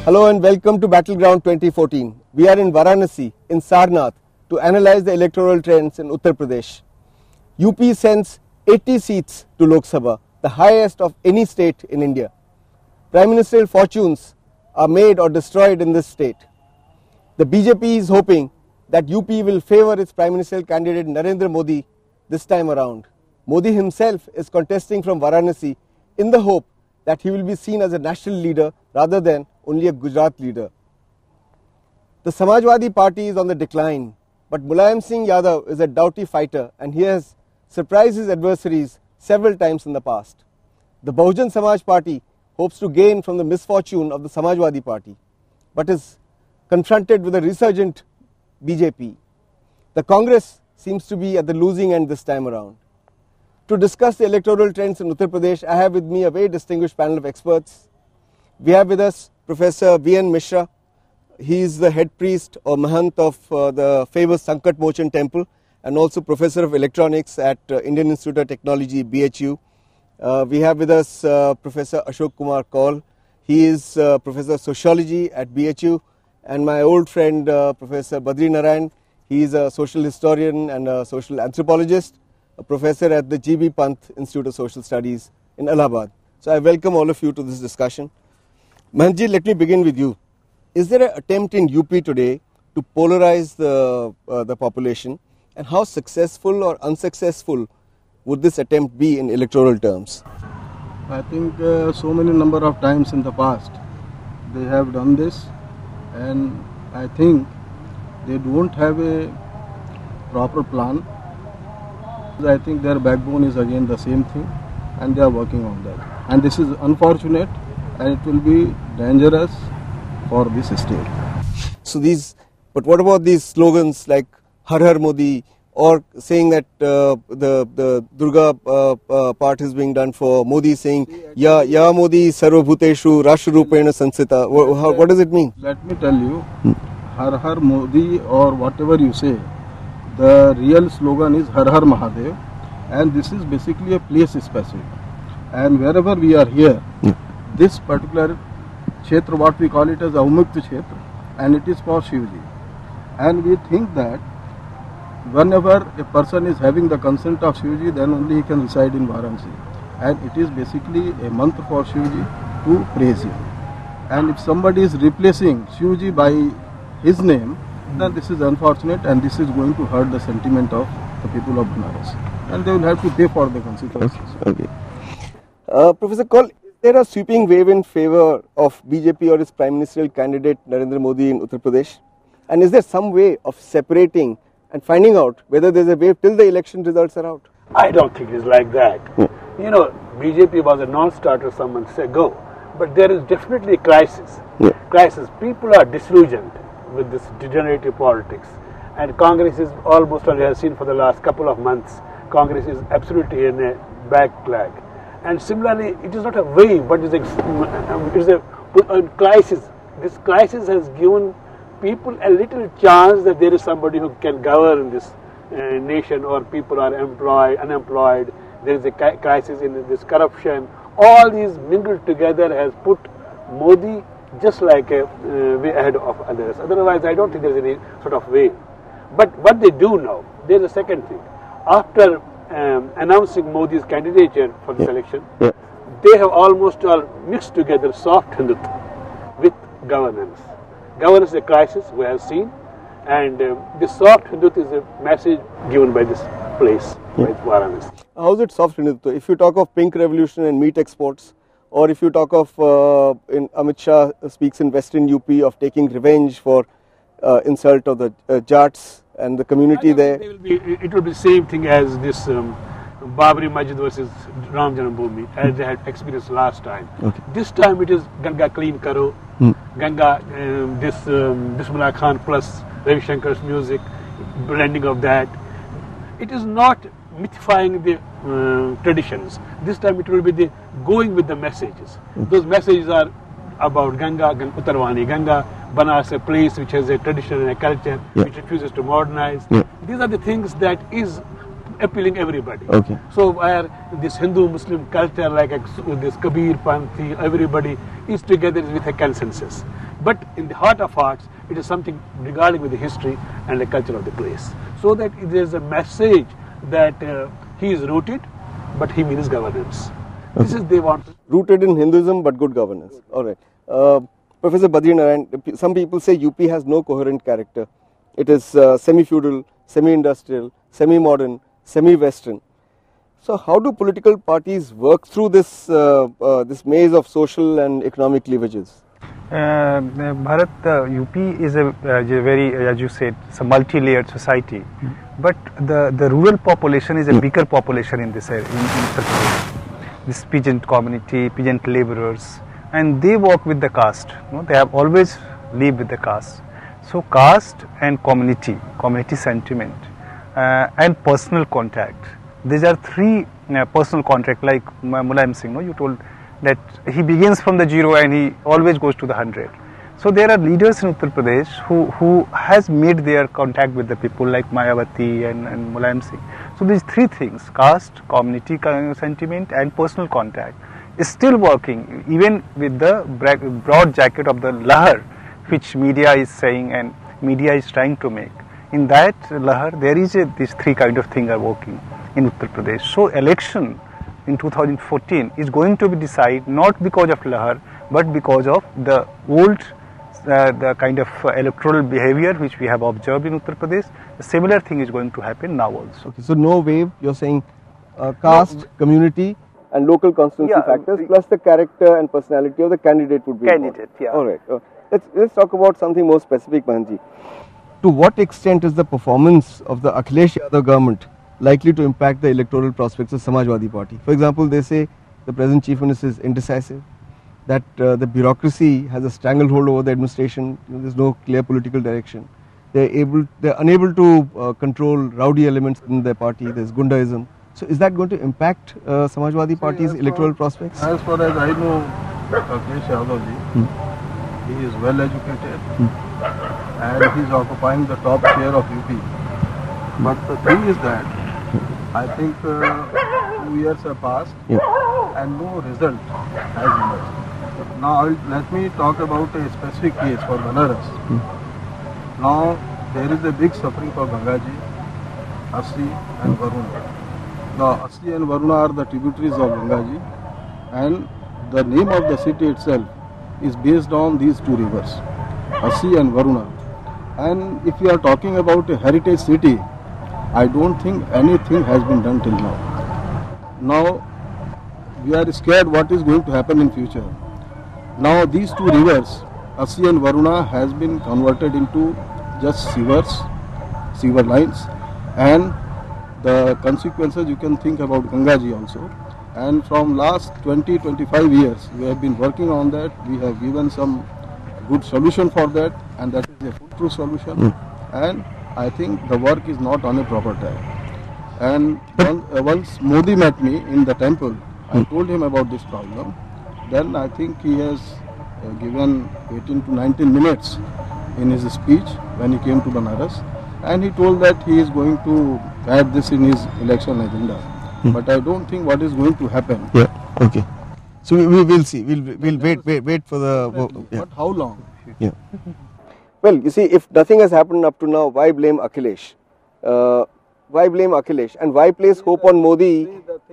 Hello and welcome to Battleground 2014. We are in Varanasi, in Sarnath, to analyze the electoral trends in Uttar Pradesh. UP sends 80 seats to Lok Sabha, the highest of any state in India. Prime Ministerial fortunes are made or destroyed in this state. The BJP is hoping that UP will favour its Prime Ministerial candidate Narendra Modi this time around. Modi himself is contesting from Varanasi in the hope that he will be seen as a national leader rather than only a Gujarat leader. The Samajwadi Party is on the decline, but Mulayam Singh Yadav is a doughty fighter and he has surprised his adversaries several times in the past. The Bahujan Samaj Party hopes to gain from the misfortune of the Samajwadi Party, but is confronted with a resurgent BJP. The Congress seems to be at the losing end this time around. To discuss the electoral trends in Uttar Pradesh, I have with me a very distinguished panel of experts. We have with us Professor V.N. Mishra. He is the head priest or Mahant of the famous Sankat Mochan Temple and also Professor of Electronics at Indian Institute of Technology, BHU. We have with us Professor Ashok Kumar Kaul. He is Professor of Sociology at BHU, and my old friend Professor Badri Narayan. He is a social historian and a social anthropologist, a professor at the G.B. Pant Institute of Social Studies in Allahabad. So I welcome all of you to this discussion. Mahanji, let me begin with you. Is there an attempt in UP today to polarize the population, and how successful or unsuccessful would this attempt be in electoral terms? I think so many number of times in the past they have done this, and I think they don't have a proper plan. I think their backbone is again the same thing, and they are working on that. And this is unfortunate, and it will be dangerous for this state. So but what about these slogans like Har Har Modi, or saying that the Durga part is being done for Modi, saying Ya Modi Sarvabhuteshu Rashtrarupena Sansita? What does it mean? Let me tell you, Har Har Modi or whatever you say, the real slogan is Har Har Mahadev, and this is basically a place specific. And wherever we are here, this particular Kshetra, what we call it as Avmukta Kshetra, and it is for Shivji. And we think that whenever a person is having the consent of Shivji, then only he can reside in Varanasi. And it is basically a mantra for Shivji to praise him. And if somebody is replacing Shivji by his name, then this is unfortunate, and this is going to hurt the sentiment of the people of Banaras. And they will have to pay for the consequences. Okay. Professor Kaul, is there a sweeping wave in favour of BJP or its Prime Ministerial candidate Narendra Modi in Uttar Pradesh? And is there some way of separating and finding out whether there is a wave till the election results are out? I don't think it is like that. You know, BJP was a non-starter some months ago, but there is definitely a crisis. Crisis. People are disillusioned with this degenerative politics, and Congress is almost, as we have seen for the last couple of months, Congress is absolutely in a backlash. And similarly, it is not a wave, but it is a crisis. This crisis has given people a little chance that there is somebody who can govern this nation, or people are unemployed, there is a crisis in this corruption. All these mingled together has put Modi just like a way ahead of others. Otherwise, I don't think there is any sort of way. But what they do now, there is a second thing. After announcing Modi's candidature for this election, they have almost all mixed together soft Hindutva with governance. Governance is a crisis we have seen, and this soft Hindutva is a message given by this place, by Varanasi. How is it soft Hindutva? If you talk of pink revolution and meat exports, or if you talk of Amit Shah speaks in Western UP of taking revenge for insult of the Jats and the community there. It will be the same thing as this Babri Masjid versus Ram Janambhoomi, as they had experienced last time. Okay. This time it is Ganga clean karo, Ganga, this Bismillah Khan plus Ravi Shankar's music, blending of that. It is not mythifying the traditions. This time it will be going with the messages. Those messages are about Ganga, Uttarvani, Ganga, Banaras, a place which has a tradition and a culture, which refuses to modernize. These are the things that is appealing everybody. Okay. So where this Hindu-Muslim culture, like this Kabir Panthi, everybody is together with a consensus. but in the heart of hearts, it is something regarding with the history and the culture of the place. So that there is a message that he is rooted, but he means governance. Okay. This is they want. Rooted in Hinduism, but good governance. All right. Professor Badri Narayan, some people say UP has no coherent character. It is semi-feudal, semi-industrial, semi-modern, semi-western. So how do political parties work through this this maze of social and economic cleavages? Bharat, UP is a very, as you said, it's a multi-layered society. But the rural population is a bigger population in this area, in Uttar Pradesh. This peasant community, peasant laborers, and they work with the caste. They have always lived with the caste. So caste and community sentiment, and personal contact. These are three personal contact. Like Mulayam Singh, you told that he begins from the 0 and he always goes to the 100. So there are leaders in Uttar Pradesh who has made their contact with the people, like Mayawati and Mulayam Singh. So these three things, caste, community sentiment and personal contact, is still working even with the broad jacket of the Lahar, which media is saying and media is trying to make. In that Lahar, there is these three kind of things are working in Uttar Pradesh. So election in 2014 is going to be decided not because of Lahar, but because of the old the kind of electoral behavior which we have observed in Uttar Pradesh. A similar thing is going to happen now also. Okay, so no wave, you're saying caste, community and local constituency factors plus the character and personality of the candidate would be candidate. Yeah. All right. Let's talk about something more specific, Mahanji. To what extent is the performance of the Akhilesh Yadav government likely to impact the electoral prospects of Samajwadi Party? For example, they say the present chief minister is indecisive, that the bureaucracy has a stranglehold over the administration. There's no clear political direction. They're unable to control rowdy elements in their party. There's Gundaism. So is that going to impact Samajwadi Party's electoral prospects? As far as I know, Akhilesh Yadav ji, he is well educated and he is occupying the top chair of UP. But the thing is that I think 2 years have passed and no result has emerged. Now let me talk about a specific case for Banaras. Now there is a big suffering for Gangaji, Assi and Varuna. Now Assi and Varuna are the tributaries of Gangaji and the name of the city itself is based on these two rivers, Assi and Varuna. And if you are talking about a heritage city, I don't think anything has been done till now. Now we are scared what is going to happen in future. Now these two rivers, Assi and Varuna, has been converted into just sewer lines, and the consequences you can think about Gangaji also. And from last 20-25 years we have been working on that. We have given some good solution for that, and that is a foolproof solution. And I think the work is not on a proper track. And once Modi met me in the temple, I told him about this problem. Then I think he has given 18 to 19 minutes in his speech when he came to Banaras, and he told that he is going to add this in his election agenda. But I don't think what is going to happen. Yeah. Okay. So we will see. We'll wait for the. But how long? Yeah. Well, you see, if nothing has happened up to now, why blame Akhilesh? Why blame Akhilesh? And why place hope on Modi?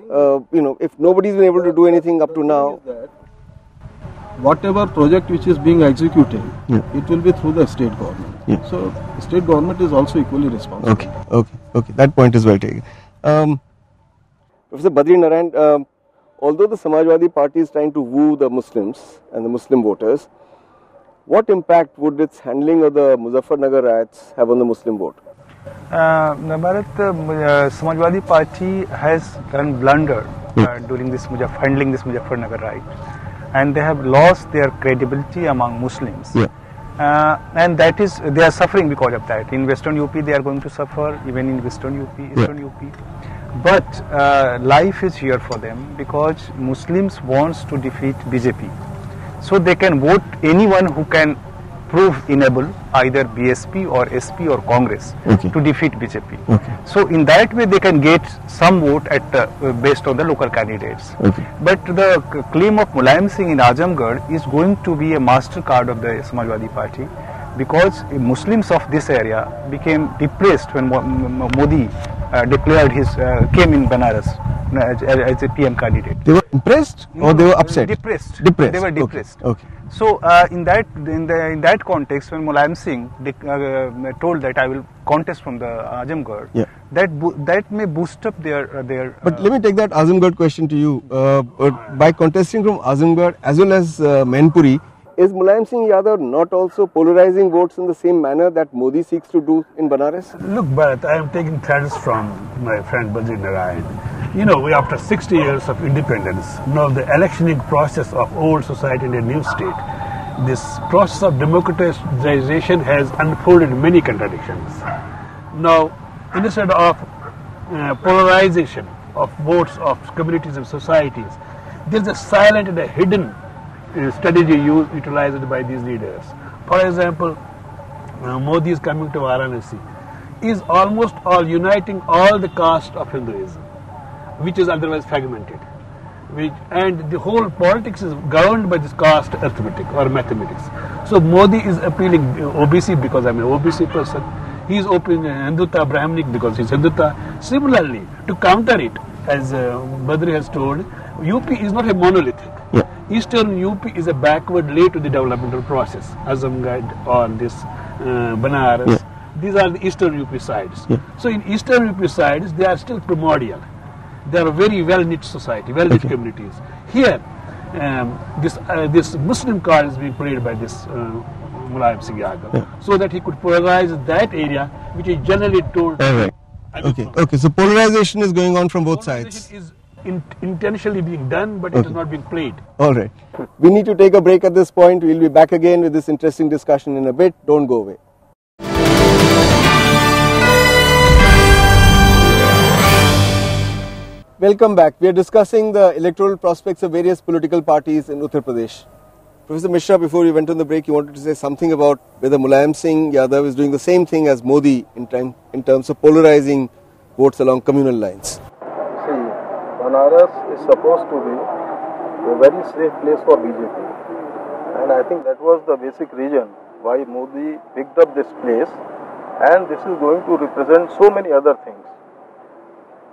If nobody's been able to do anything up to now. Whatever project which is being executed, it will be through the state government. So, state government is also equally responsible. Okay. That point is well taken. Professor Badri Narayan, although the Samajwadi Party is trying to woo the Muslims and the Muslim voters, what impact would its handling of the Muzaffarnagar riots have on the Muslim vote? Bharat, Samajwadi Party has done blunder during this handling this Muzaffarnagar riot, and they have lost their credibility among Muslims. And that is, they are suffering because of that. In Western UP they are going to suffer, even in Western UP, Eastern UP. But life is here for them because Muslims wants to defeat BJP. So they can vote anyone who can prove enable either BSP or SP or Congress to defeat BJP. So in that way they can get some vote at based on the local candidates. But the claim of Mulayam Singh in Azamgarh is going to be a mastercard of the Samajwadi Party, because Muslims of this area became depressed when Modi declared came in Banaras as a PM candidate. They were impressed or they were upset? Depressed. Depressed. They were depressed. Okay. So in that context, when Mulayam Singh told that I will contest from the Azamgarh, that may boost up their. But let me take that Azamgarh question to you. By contesting from Azamgarh as well as Mainpuri, is Mulayam Singh Yadav not also polarizing votes in the same manner that Modi seeks to do in Banaras? Look, Bharat, I am taking threads from my friend Badri Narayan. You know, we after 60 years of independence, now the electioning process of old society in a new state, this process of democratization has unfolded many contradictions. Now, instead of polarization of votes of communities and societies, there is a silent and a hidden strategy utilized by these leaders. For example, Modi is coming to Varanasi, is almost all uniting all the caste of Hinduism, which is otherwise fragmented. And the whole politics is governed by this caste arithmetic or mathematics. So Modi is appealing OBC because I'm an OBC person. He is opening Hindutva Brahminic because he's Hindutva. Similarly, to counter it, as Badri has told, UP is not a monolithic. Eastern UP is a backward lay to the developmental process. Azamgarh or this Banaras, these are the Eastern UP sides. So in Eastern UP sides, they are still primordial. They are a very well-knit society, well-knit communities. Here, this Muslim card is being played by this Mulayam Singh Yadav, so that he could polarize that area, which is generally told. Okay. So polarization is going on from both sides. Is intentionally being done, but it is not being played. All right. We need to take a break at this point. We'll be back again with this interesting discussion in a bit. Don't go away. Welcome back. We are discussing the electoral prospects of various political parties in Uttar Pradesh. Professor Mishra, before we went on the break, you wanted to say something about whether Mulayam Singh Yadav is doing the same thing as Modi in terms of polarizing votes along communal lines. See, Banaras is supposed to be a very safe place for BJP, and I think that was the basic reason why Modi picked up this place, and this is going to represent so many other things,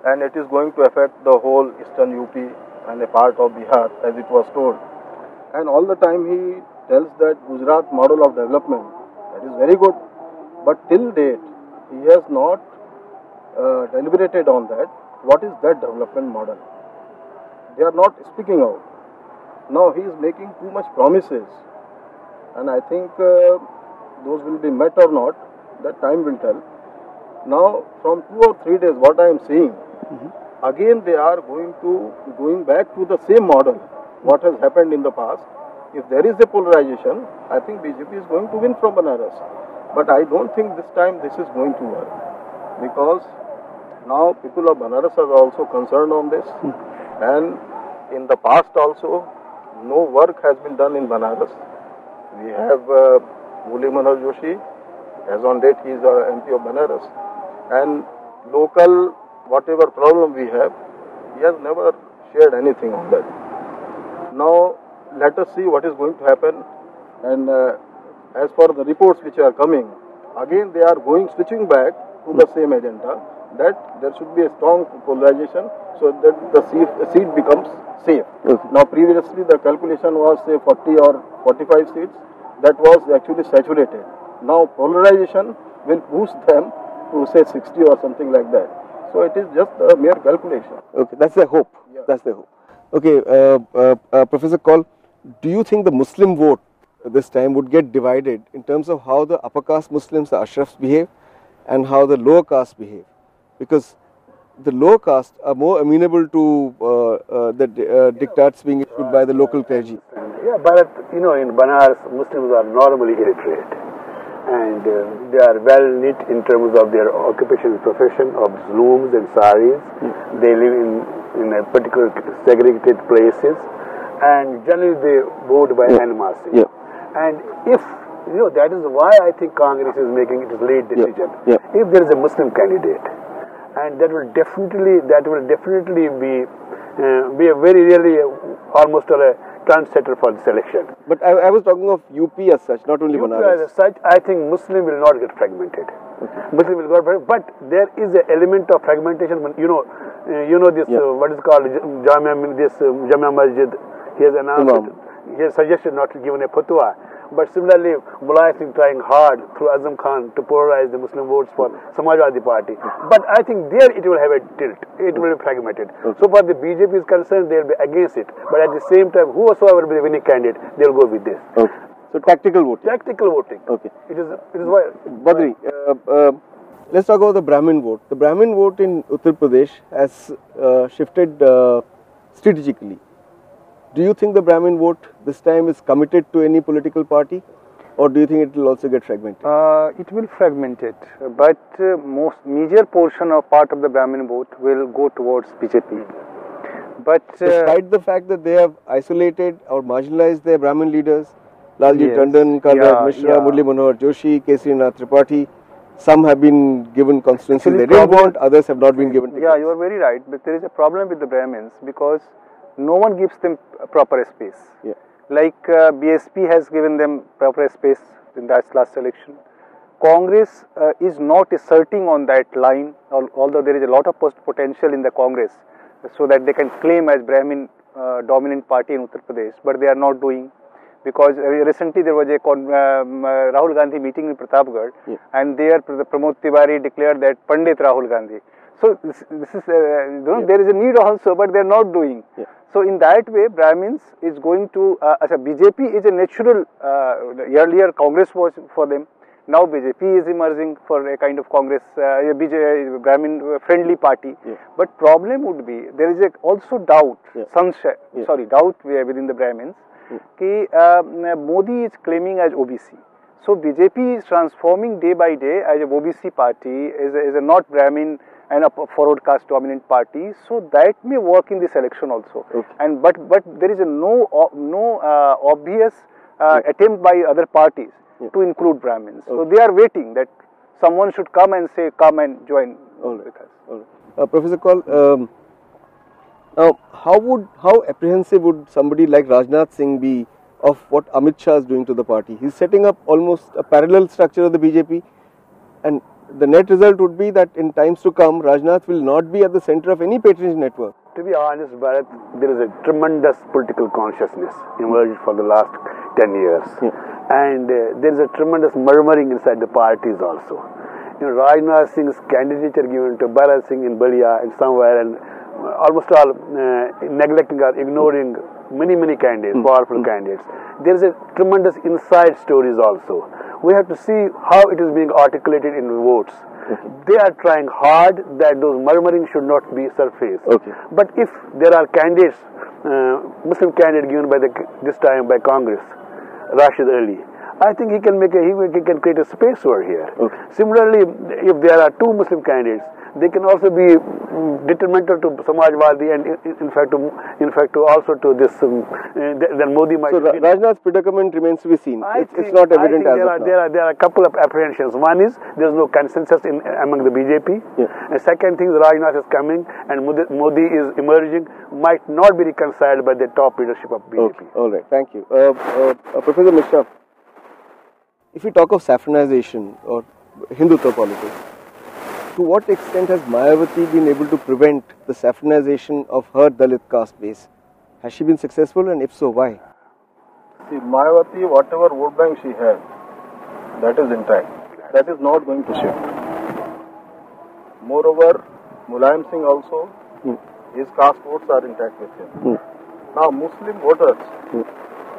and it is going to affect the whole Eastern UP and a part of Bihar, as it was told. And all the time he tells that Gujarat model of development, that is very good, but till date he has not deliberated on that. What is that development model? They are not speaking out. Now he is making too much promises, and I think those will be met or not, that time will tell. Now from 2 or 3 days, what I am seeing, again they are going back to the same model, what has happened in the past. If there is a polarization, I think BJP is going to win from Banaras. But I don't think this time this is going to work, because now people of Banaras are also concerned on this, and in the past also no work has been done in Banaras. We have Murli Manohar Joshi, as on date he is MP of Banaras, and local whatever problem we have, he has never shared anything on that. Now let us see what is going to happen, and as for the reports which are coming, again they are switching back to the same agenda, that there should be a strong polarization so that the seat becomes safe. Now previously the calculation was say 40 or 45 seats, that was actually saturated. Now polarization will boost them to say 60 or something like that. So it is just a mere calculation. Okay, that's the hope. That's the hope. Okay, Professor Kaul, do you think the Muslim vote this time would get divided in terms of how the upper caste Muslims, the Ashrafs, behave and how the lower caste behave? Because the lower caste are more amenable to the diktats being issued by the local clergy. Yeah, but you know, in Banaras, Muslims are normally illiterate, and they are well knit in terms of their occupation and profession of looms and saris. They live in a particular segregated places, and generally they vote by animosity. And if That is why I think Congress is making its late decision. Yeah. If there is a Muslim candidate, and that will definitely be a very really almost a trendsetter for this election. But I was talking of UP as such, not only UP Banaras. as such, I think Muslim will not get fragmented. Muslim will not, but there is an element of fragmentation. This what is called Jamia Masjid. He has announced, he has suggested not to give a fatwa. But similarly, Mullah Singh trying hard through Azam Khan to polarize the Muslim votes for Samajwadi Party. But I think there it will have a tilt. It will be fragmented. So far the BJP is concerned, they will be against it. But at the same time, whosoever will be the winning candidate, they will go with this. Okay. So tactical voting. Tactical voting. Okay. It is why. Badri, let's talk about the Brahmin vote. The Brahmin vote in Uttar Pradesh has shifted strategically. Do you think the Brahmin vote this time is committed to any political party, or do you think it will also get fragmented? It will fragment it, but most major portion of part of the Brahmin vote will go towards BJP. But despite the fact that they have isolated or marginalized their Brahmin leaders, Lalji Tandon, Kalraj Mishra, Murli Manohar Joshi, Kesrinath Tripathi, some have been given constituencies they didn't want, others have not been given tickets. Yeah, you are very right, but there is a problem with the Brahmins because no one gives them proper space. Yeah. Like BSP has given them proper space in that last election. Congress is not asserting on that line, although there is a lot of potential in the Congress, so that they can claim as Brahmin dominant party in Uttar Pradesh, but they are not doing. Because recently there was a Rahul Gandhi meeting in Pratapgarh, and there Pramod Tiwari declared that Pandit Rahul Gandhi. So this is there is a need also, but they are not doing. Yeah. So in that way, Brahmins is going to BJP is a natural. Earlier Congress was for them. Now BJP is emerging for a kind of Congress, Brahmin friendly party. Yeah. But problem would be there is also doubt, doubt within the Brahmins. Modi is claiming as OBC. So BJP is transforming day by day as a OBC party, as a not Brahmin and a forward caste dominant party. So that may work in this election also. Okay. And but there is no obvious attempt by other parties to include Brahmins. Okay. So they are waiting that someone should come and say, come and join with us. All right. Professor Kaul, now, how apprehensive would somebody like Rajnath Singh be of what Amit Shah is doing to the party? He's setting up almost a parallel structure of the BJP, and the net result would be that in times to come, Rajnath will not be at the center of any patronage network. To be honest, Bharat, there is a tremendous political consciousness emerged for the last 10 years. And there is a tremendous murmuring inside the parties also. Rajnath Singh's candidature given to Bharat Singh in Balia and somewhere, and almost all neglecting or ignoring many candidates, powerful candidates. There is a tremendous inside stories also. We have to see how it is being articulated in votes. They are trying hard that those murmuring should not be surfaced. But if there are candidates, Muslim candidate given by this time by Congress, Rashid Ali, I think he can create a space over here. Similarly, if there are two Muslim candidates, they can also be detrimental to Samajwadi and in fact also to this. Then Modi might. So Rajnath's predicament remains to be seen. It's not evident as of now. There are a couple of apprehensions. One is there is no consensus among the BJP. And second thing, Rajnath is coming and Modi is emerging, might not be reconciled by the top leadership of BJP. Okay. All right. Thank you, Professor Mishra. If we talk of saffronization or Hindutva politics, to what extent has Mayawati been able to prevent the saffronization of her Dalit caste base? Has she been successful, and if so, why? See, Mayawati, whatever vote bank she has, that is intact. That is not going to shift. Moreover, Mulayam Singh also, his caste votes are intact with him. Now, Muslim voters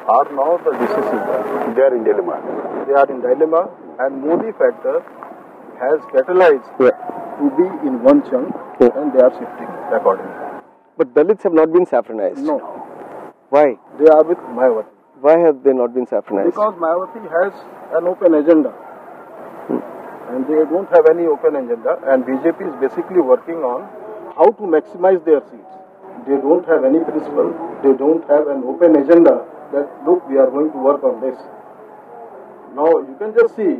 are now the decisive. They are in dilemma. They are in dilemma, and Modi factor has catalyzed to be in one chunk, and they are shifting accordingly. But Dalits have not been saffronized. No. Why? They are with Mayawati. Why have they not been saffronized? Because Mayawati has an open agenda. And they don't have any open agenda, and BJP is basically working on how to maximize their seats. They don't have any principle, they don't have an open agenda that, look, we are going to work on this. Now you can just see,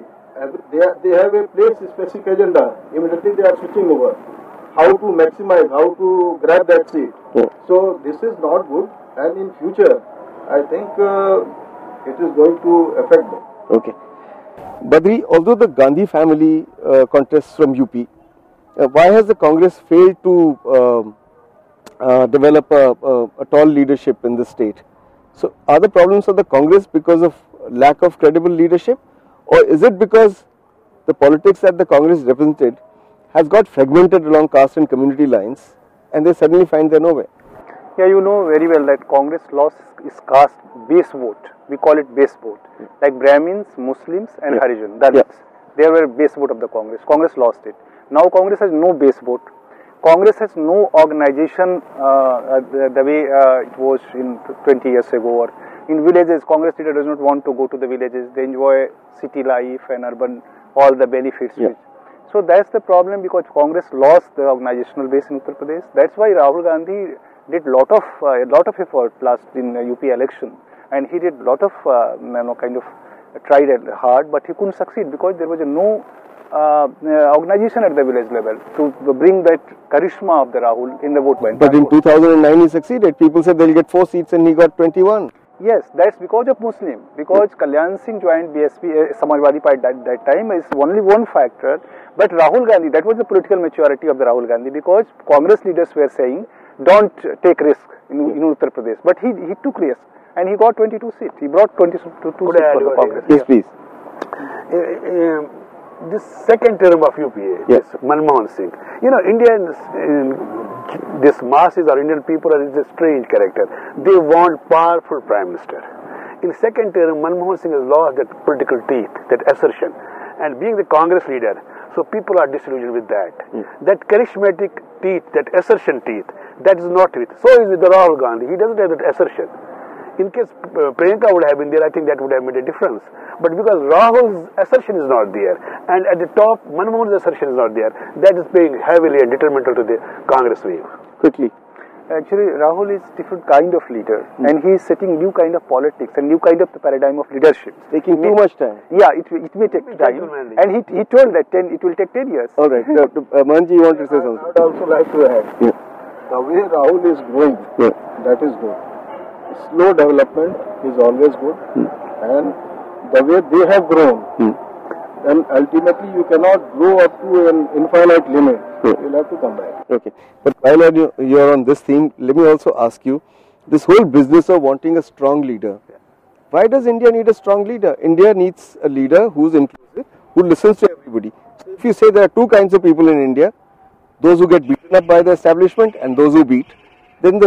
they have a place-specific agenda. Immediately they are switching over. How to maximize, how to grab that seat. Yeah. So this is not good, and in future, I think it is going to affect them. Okay. Badri, although the Gandhi family contests from UP, why has the Congress failed to develop a tall leadership in the state? So, are the problems of the Congress because of lack of credible leadership, or is it because the politics that the Congress represented has got fragmented along caste and community lines, and they suddenly find their nowhere? Yeah, you know very well that Congress lost its caste base vote. We call it base vote. Like Brahmins, Muslims and Harijan, Dalits. They were base vote of the Congress. Congress lost it. Now Congress has no base vote. Congress has no organization the way it was in 20 years ago. Or in villages, Congress leader does not want to go to the villages. They enjoy city life and urban, all the benefits. Yeah. So that's the problem, because Congress lost the organizational base in Uttar Pradesh. That's why Rahul Gandhi did a lot of effort last in UP election, and he did a lot of kind of tried hard, but he couldn't succeed because there was no organization at the village level to bring that charisma of the Rahul in the vote bank. But in 2009 he succeeded. People said they'll get 4 seats and he got 21. Yes, that's because of Muslim. Because Kalyan Singh joined BSP, Samajwadi Party at that time is only one factor. But Rahul Gandhi, that was the political maturity of the Rahul Gandhi, because Congress leaders were saying, don't take risk in Uttar Pradesh. But he took risk and he got 22 seats. He brought 22 seats for the Congress. Yes, please. This second term of UPA, yes, Manmohan Singh. You know, Indians, this masses or Indian people are a strange character. They want powerful prime minister. In second term, Manmohan Singh has lost that political teeth, that assertion, and being the Congress leader, so people are disillusioned with that. That charismatic teeth, that assertion teeth, that is not with. So is with the Rahul Gandhi. He doesn't have that assertion. In case Priyanka would have been there, I think that would have made a difference. But because Rahul's assertion is not there, and at the top, Manmohan's assertion is not there, that is playing heavily and detrimental to the Congress wave. Quickly. Actually, Rahul is different kind of leader, and he is setting new kind of politics and new kind of the paradigm of leadership. Taking too much time. Yeah, it may take time, and he told that it will take 10 years. All right. Manji, you want to say something? I would also like to add, the way Rahul is growing, that is good. Slow development is always good, and the way they have grown, then ultimately you cannot grow up to an infinite limit. You'll have to come back. Okay. But while you're on this theme, let me also ask you, this whole business of wanting a strong leader, why does India need a strong leader? India needs a leader who's inclusive, who listens to everybody. So if you say there are two kinds of people in India, those who get beaten up by the establishment and those who beat, then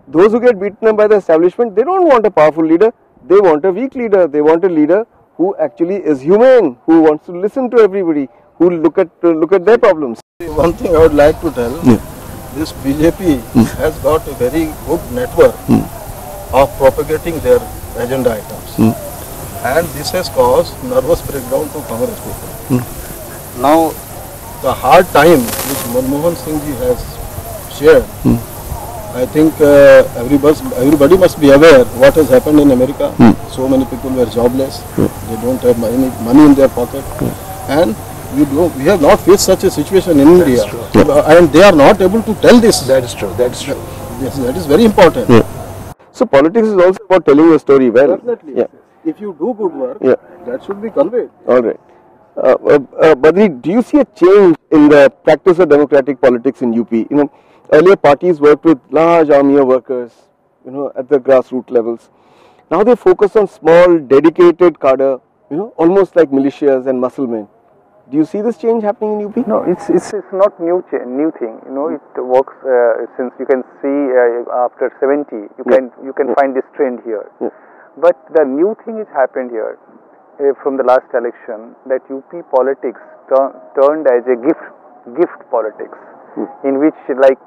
those who get beaten up by the establishment, they don't want a powerful leader, they want a weak leader. They want a leader who actually is humane, who wants to listen to everybody, who look at their problems. One thing I would like to tell, this BJP has got a very good network of propagating their agenda items, and this has caused nervous breakdown to Congress people. Now, the hard time which Manmohan Singh ji has shared, I think everybody must be aware what has happened in America. So many people were jobless, they don't have money in their pocket, and we have not faced such a situation in India, and they are not able to tell this. That is true. That is true. Yes, that is very important. So politics is also about telling your story well. Definitely. If you do good work, that should be conveyed. All right. Badri, do you see a change in the practice of democratic politics in UP? You know, earlier parties worked with large army of workers, you know, at the grassroots levels. Now they focus on small, dedicated cadre, you know, almost like militias and muscle men. Do you see this change happening in UP? No, it's not new thing. You know, it works since you can see after 70, you can find this trend here. But the new thing has happened here from the last election, that UP politics turned as a gift politics, in which like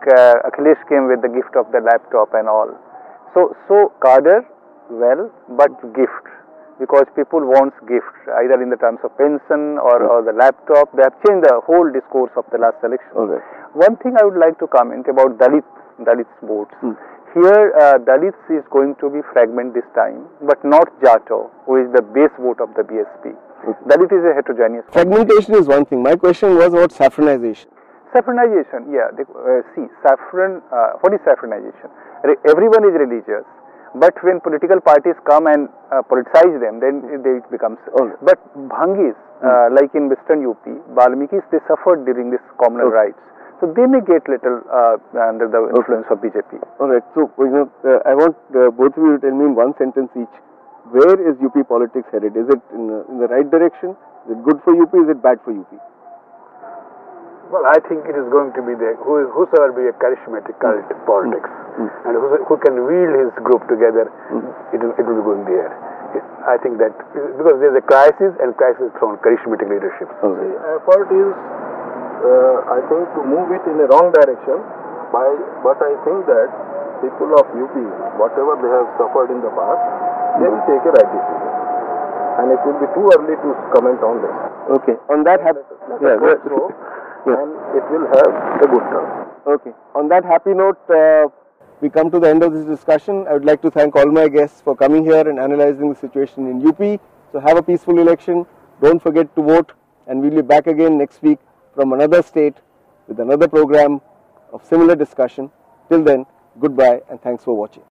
Akhilesh came with the gift of the laptop and all. So cadre well, but gift. Because people want gifts, either in the terms of pension or the laptop. They have changed the whole discourse of the last election. Okay. One thing I would like to comment about Dalits votes. here Dalits is going to be fragmented this time, but not Jato, who is the base vote of the BSP. Dalit is a heterogeneous. Fragmentation is one thing. My question was about saffronization. Saffronization, yeah. See, saffron. What is saffronization? Everyone is religious, but when political parties come and politicize them, then it becomes. But Bhangis, like in Western UP, Balmikis, they suffered during this communal rights. So they may get little under the influence of BJP. All right. So I want both of you to tell me in one sentence each, where is UP politics headed? Is it in the right direction? Is it good for UP? Is it bad for UP? Well, I think it is going to be whosoever be a charismatic cult politics, and who can wield his group together, it will be going there. I think that because there is a crisis, and crisis thrown charismatic leadership. The effort is, I think, to move it in a wrong direction. But I think that people of UP, whatever they have suffered in the past, they will take a right decision. And it will be too early to comment on this. Okay. On that happy, and it will have a good term. Okay. On that happy note, we come to the end of this discussion. I would like to thank all my guests for coming here and analyzing the situation in UP. So have a peaceful election. Don't forget to vote, and we'll be back again next week from another state with another program of similar discussion. Till then, goodbye and thanks for watching.